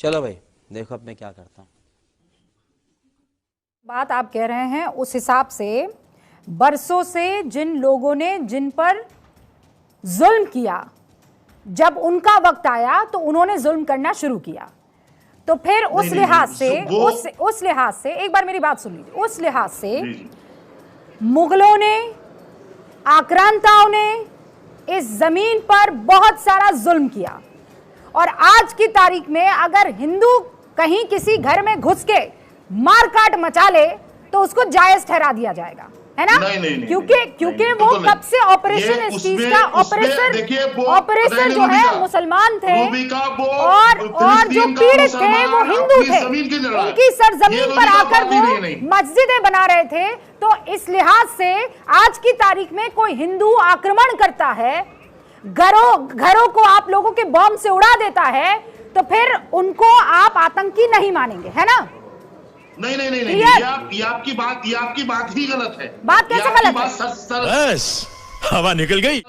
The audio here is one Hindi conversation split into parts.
चलो भाई देखो अब मैं क्या करता हूँ। बात आप कह रहे हैं उस हिसाब से बरसों से जिन लोगों ने जिन पर जुल्म किया, जब उनका वक्त आया तो उन्होंने जुल्म करना शुरू किया। तो फिर उस लिहाज से एक बार मेरी बात सुन लीजिए, उस लिहाज से मुगलों ने, आक्रांताओं ने इस जमीन पर बहुत सारा जुल्म किया, और आज की तारीख में अगर हिंदू कहीं किसी घर में घुस के मार काट मचा ले तो उसको जायज ठहरा दिया जाएगा, है ना? क्योंकि वो कब से ऑपरेशन इस चीज का ऑपरेशन जो है मुसलमान थे और जो पीड़ित थे वो हिंदू थे, उनकी सरजमीन पर आकर वो मस्जिदें बना रहे थे। तो इस लिहाज से आज की तारीख में कोई हिंदू आक्रमण करता है, घरों को आप लोगों के बम से उड़ा देता है, तो फिर उनको आप आतंकी नहीं मानेंगे, है ना? नहीं, ये आपकी बात ही गलत है। बात कैसे गलत है? बस हवा निकल गई।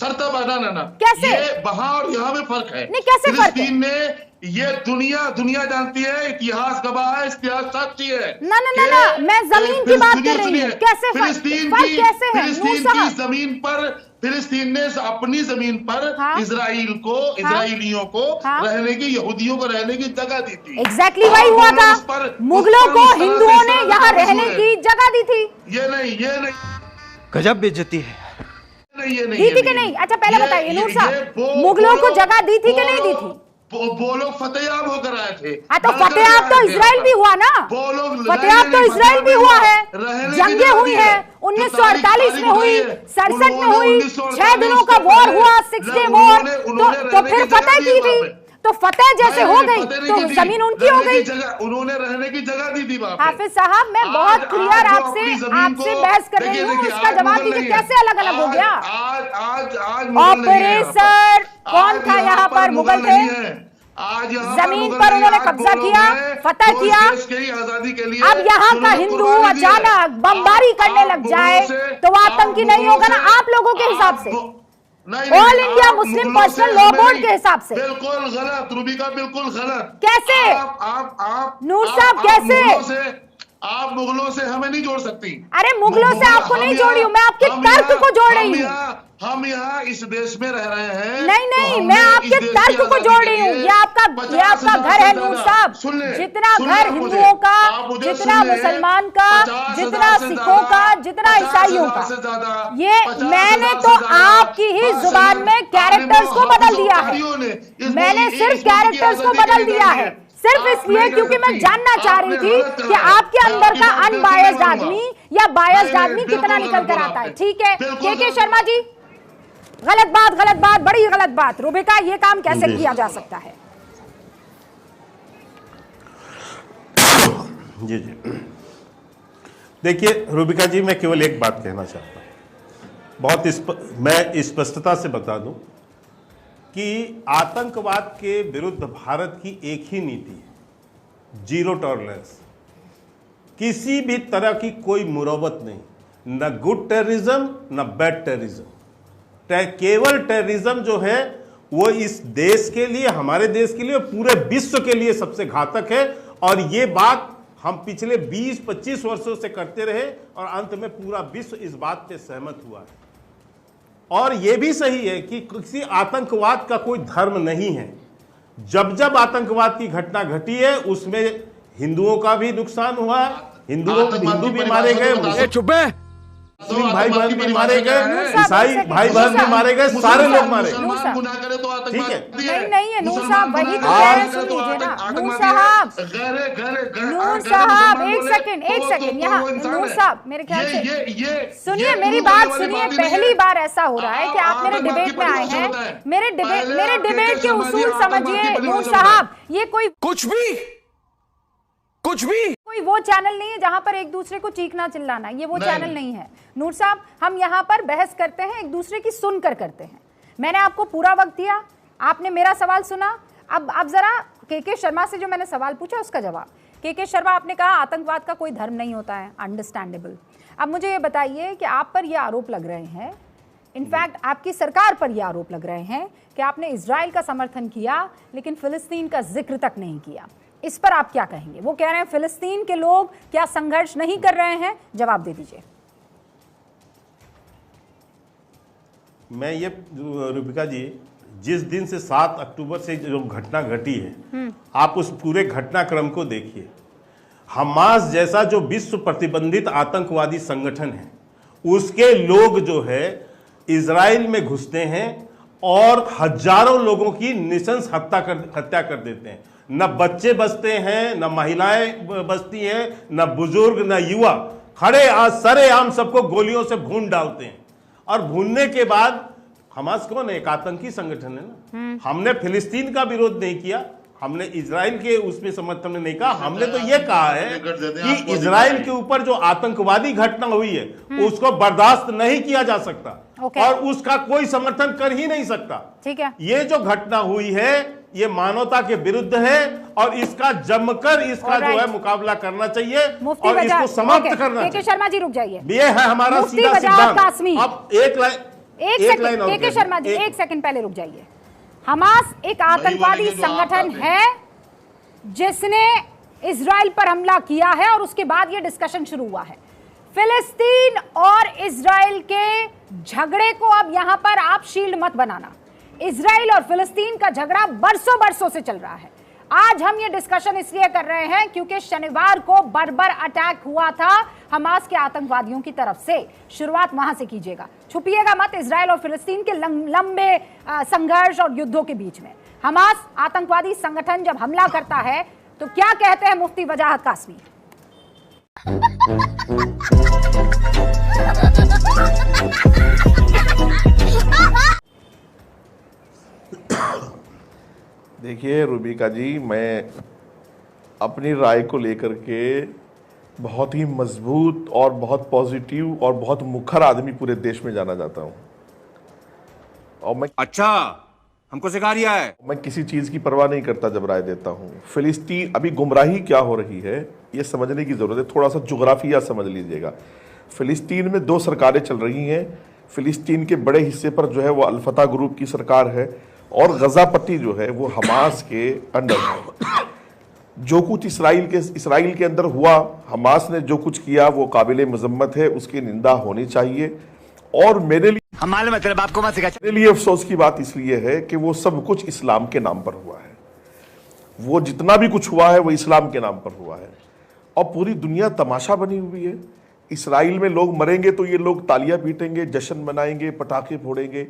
ना कैसे? ये वहां और यहाँ में फर्क है। नहीं, कैसे फर्क है? में ये दुनिया जानती है, इतिहास गवाह है, इतिहास साक्षी है। ना मैं जमीन की बात कर रही हूँ। कैसे फर्क कैसे है? फिलिस्तीन की जमीन पर, फिलिस्तीन ने अपनी जमीन पर इजराइलियों को रहने की, यहूदियों को रहने की जगह दी थी। एग्जैक्टली वही हुआ था, मुगलों को हिंदुओं ने यहाँ रहने की जगह दी थी। ये नहीं गजब बेइज्जती है। दी थी कि नहीं? अच्छा पहले बताइए नूर साहब, मुगलों को जगह दी थी कि नहीं दी थी? वो लोग फतेहाब होकर आए थे। हाँ तो फतेहाब तो इजराइल भी हुआ ना, फतेहाब तो इजराइल भी हुआ है, जंगें हुई है, 1948 में हुई, 67 में हुई, 6 दिनों का वॉर हुआ, 6 डे वॉर, तो फिर फतेह की थी, तो फतेह जैसे हो गई तो जमीन उनकी हो गई। उन्होंने रहने की जगह दी थी। हाफिज साहब मैं बहुत क्लियर आपसे बहस कर रही हूँ, इसका जवाब दीजिए, कैसे अलग अलग हो गया? आज ऑपरेशन कौन था यहाँ पर? मुगल थे। आज जमीन पर उन्होंने कब्जा किया, फतह किया। आजादी के लिए अब यहाँ का हिंदू अचानक बमबारी करने लग जाए तो वो आतंकी नहीं होगा ना आप लोगों के हिसाब से, all India Muslim personal law board के हिसाब से? बिल्कुल गलत रूबिका, बिल्कुल गलत। कैसे? आप नूर साहब कैसे? आप मुगलों से हमें नहीं जोड़ सकती। अरे मुगलों से आपको नहीं जोड़ी हूँ, मैं आपके तर्क को जोड़ रही हूँ। हम यहाँ इस देश में रह रहे हैं। नहीं मैं आपके तर्क को जोड़ रही हूँ। ये आपका घर है नूर साहब, जितना घर हिंदुओं का, जितना मुसलमान का, जितना सिखों का, जितना ईसाइयों का, ये मैंने तो आपकी ही जुबान में कैरेक्टर्स को बदल दिया है। मैंने सिर्फ कैरेक्टर्स को बदल दिया है, सिर्फ इसलिए क्योंकि मैं जानना चाह रही थी कि आपके अंदर का अनबायस्ड आदमी या बायस्ड आदमी कितना निकल कर आता है। ठीक है के शर्मा जी, गलत बात, बड़ी गलत बात। रूबिका ये काम कैसे किया जा सकता है? जी देखिए रूबिका जी, मैं केवल एक बात कहना चाहता हूं, मैं स्पष्टता से बता दूं कि आतंकवाद के विरुद्ध भारत की एक ही नीति है, जीरो टॉलरेंस। किसी भी तरह की कोई मुरव्वत नहीं, न गुड टेररिज्म न बैड टेररिज्म। केवल टेररिज्म जो है वो इस देश के लिए, हमारे देश के लिए, पूरे विश्व के लिए सबसे घातक है। और ये बात हम पिछले 20-25 वर्षों से करते रहे और अंत में पूरा विश्व इस बात पे सहमत हुआ है। और यह भी सही है कि किसी आतंकवाद का कोई धर्म नहीं है। जब आतंकवाद की घटना घटी है उसमें हिंदुओं का भी नुकसान हुआ, हिंदू भी मारे गए, चुप है, मुस्लिम भाई बहन भी मारे गए, ईसाई भाई बहन भी मारे गए, सारे लोग मारे। ठीक है नहीं है नूर साहब, वही तो कह रहे, सुन लीजिए ना नूर साहब, एक सेकंड यहाँ नूर साहब, मेरे ख्याल से सुनिए, मेरी बात सुनिए। पहली बार ऐसा हो रहा है कि आप मेरे डिबेट में आए हैं, मेरे डिबेट के उसूल समझिए नूर साहब। ये कुछ भी कोई वो चैनल नहीं है जहां पर एक दूसरे को चीखना चिल्लाना, ये वो चैनल नहीं है नूर साहब। हम यहाँ पर बहस करते हैं, एक दूसरे की सुनकर करते हैं। मैंने आपको पूरा वक्त दिया, आपने मेरा सवाल सुना। अब जरा के शर्मा से जो मैंने सवाल पूछा उसका जवाब। के शर्मा, आपने कहा आतंकवाद का कोई धर्म नहीं होता है, अंडरस्टैंडेबल। अब मुझे ये बताइए कि आप पर ये आरोप लग रहे हैं इनफैक्ट आपकी सरकार पर यह आरोप लग रहे हैं कि आपने इजराइल का समर्थन किया लेकिन फिलिस्तीन का जिक्र तक नहीं किया। इस पर आप क्या कहेंगे? वो कह रहे हैं फिलिस्तीन के लोग क्या संघर्ष नहीं कर रहे हैं? जवाब दे दीजिए। मैं ये रूबिका जी, जिस दिन से 7 अक्टूबर से जो घटना घटी है, आप उस पूरे घटनाक्रम को देखिए। हमास जैसा जो विश्व प्रतिबंधित आतंकवादी संगठन है, उसके लोग जो है इजराइल में घुसते हैं और हजारों लोगों की निशंस हत्या कर देते हैं। न बच्चे बचते हैं, न महिलाएं बचती हैं, न बुजुर्ग, न युवा, खड़े सरेआम सबको गोलियों से भून डालते हैं। और भूनने के बाद हमास कौन है? एक आतंकी संगठन है ना। हमने फिलिस्तीन का विरोध नहीं किया, हमने इजराइल के उसमें समर्थन में नहीं कहा। हमने तो ये कहा है कि इजराइल के ऊपर जो आतंकवादी घटना हुई है उसको बर्दाश्त नहीं किया जा सकता और उसका कोई समर्थन कर ही नहीं सकता। ठीक है, ये जो घटना हुई है ये मानवता के विरुद्ध है और इसका जमकर इसका जो है मुकाबला करना चाहिए और इसको समाप्त करना चाहिए। शर्मा जी रुक जाइए, ये है हमारा सीधा सिद्धांत। अब एक लाइन के शर्मा जी एक सेकंड पहले रुक जाइए। हमास एक आतंकवादी संगठन है जिसने इजराइल पर हमला किया है और उसके बाद यह डिस्कशन शुरू हुआ है। फिलिस्तीन और इजराइल के झगड़े को अब यहां पर आप शील्ड मत बनाना। इजराइल और फिलिस्तीन का झगड़ा बरसों बरसों से चल रहा है। आज हम ये डिस्कशन इसलिए कर रहे हैं क्योंकि शनिवार को बर्बर अटैक हुआ था हमास के आतंकवादियों की तरफ से। शुरुआत वहां से कीजिएगा, छुपिएगा मत इजराइल और फिलिस्तीन के लंबे संघर्ष और युद्धों के बीच में। हमास आतंकवादी संगठन जब हमला करता है तो क्या कहते हैं मुफ्ती वजाहत कासमी? देखिए रूबिका जी, मैं अपनी राय को लेकर के बहुत ही मजबूत और बहुत पॉजिटिव और बहुत मुखर आदमी पूरे देश में जाना जाता हूं। और मैं अच्छा, हमको सिखा रिया है। मैं किसी चीज की परवाह नहीं करता जब राय देता हूं। फिलिस्तीन अभी गुमराही क्या हो रही है ये समझने की जरूरत है। थोड़ा सा जुग्राफिया समझ लीजिएगा। फिलिस्तीन में 2 सरकारें चल रही हैं। फिलिस्तीन के बड़े हिस्से पर जो है वो अल-फतह ग्रुप की सरकार है और गजा पट्टी जो है वो हमास के अंडर है। जो कुछ इसराइल के अंदर हुआ, हमास ने जो कुछ किया वो काबिले मजम्मत है, उसकी निंदा होनी चाहिए। और मेरे लिए अफसोस की बात इसलिए है कि वो सब कुछ इस्लाम के नाम पर हुआ है। वो जितना भी कुछ हुआ है वो इस्लाम के नाम पर हुआ है और पूरी दुनिया तमाशा बनी हुई है। इसराइल में लोग मरेंगे तो ये लोग तालियां पीटेंगे, जश्न मनाएंगे, पटाखे फोड़ेंगे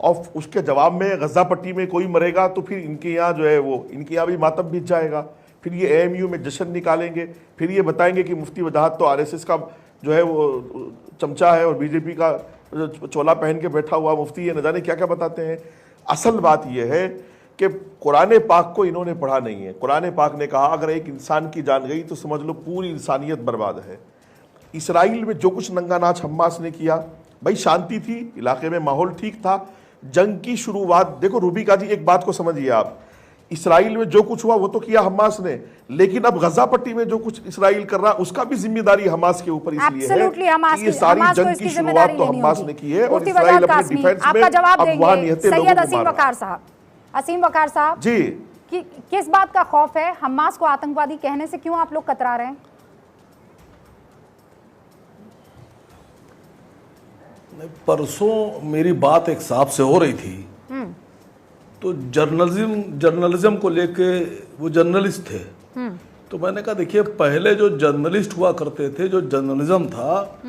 और उसके जवाब में गजा पट्टी में कोई मरेगा तो फिर इनके यहाँ जो है वो इनके यहाँ भी मातम बीत जाएगा। फिर ये एएमयू में जश्न निकालेंगे, फिर ये बताएंगे कि मुफ्ती वजाहत तो आरएसएस का जो है वो चमचा है और बीजेपी का चोला पहन के बैठा हुआ मुफ्ती है, न जाने क्या क्या बताते हैं। असल बात यह है कि कुरान पाक को इन्होंने पढ़ा नहीं है। कुरान पाक ने कहा अगर एक इंसान की जान गई तो समझ लो पूरी इंसानियत बर्बाद है। इसराइल में जो कुछ नंगा नाच हमास ने किया, भाई शांति थी, इलाके में माहौल ठीक था। जंग की शुरुआत देखो रूबिका जी, एक बात को समझिए आप, इसराइल में जो कुछ हुआ वो तो किया हमास ने, लेकिन अब गजा पट्टी में जो कुछ इसराइल कर रहा उसका भी जिम्मेदारी हमास के ऊपर इसलिए है कि ये सारी जंग की शुरुआत तो हमास ने की है और इसराइल अपने डिफेंस में अब वहां निहत्ते लोगों को असीम वकार साहब, असीम वकार साहब जी, किस बात का खौफ है? हमास को आतंकवादी कहने से क्यों आप लोग कतरा रहे हैं? परसों मेरी बात एक साहब से हो रही थी तो जर्नलिज्म को लेके वो जर्नलिस्ट थे तो मैंने कहा देखिए पहले जो जर्नलिस्ट हुआ करते थे, जो जर्नलिज्म था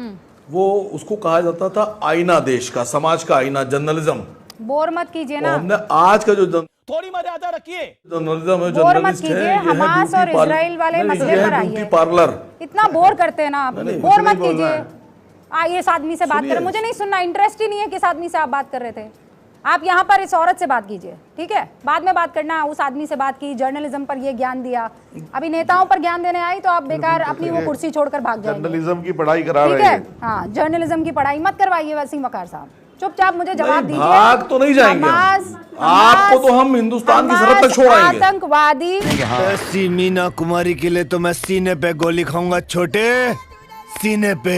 वो उसको कहा जाता था आईना देश का, समाज का आईना, जर्नलिज्म। बोर मत कीजिए ना। हमने आज का जो थोड़ी मर्यादा रखिए। जर्नलिज्म है, जर्नलिस्ट है, हमास और इजराइल वाले मसले पर आइए। ब्यूटी पार्लर इतना बोर करते हैं ना आप, बोर मत कीजिए। आइए इस आदमी से बात करें, मुझे नहीं सुनना, इंटरेस्ट ही नहीं है किस आदमी से आप बात कर रहे थे। आप यहाँ पर इस औरत से बात कीजिए, ठीक है? बाद में बात करना। उस आदमी से बात की, जर्नलिज्म पर ये ज्ञान दिया, अभी नेताओं पर ज्ञान देने आई तो आप बेकार अपनी वो कुर्सी छोड़कर भाग जाएंगे। जर्नलिज्म की पढ़ाई करा रहे हैं। हाँ, जर्नलिज्म की पढ़ाई मत करवाइए वसीम वकार साहब, चुपचाप मुझे जवाब दीजिए। भाग तो नहीं जाएंगे, आपको तो हम हिंदुस्तान की सरहद तक छोड़ाएंगे। आतंकवादी ऐसी मीना कुमारी के लिए तो मैं सीने पे गोली खाऊंगा, छोटे सीने पे।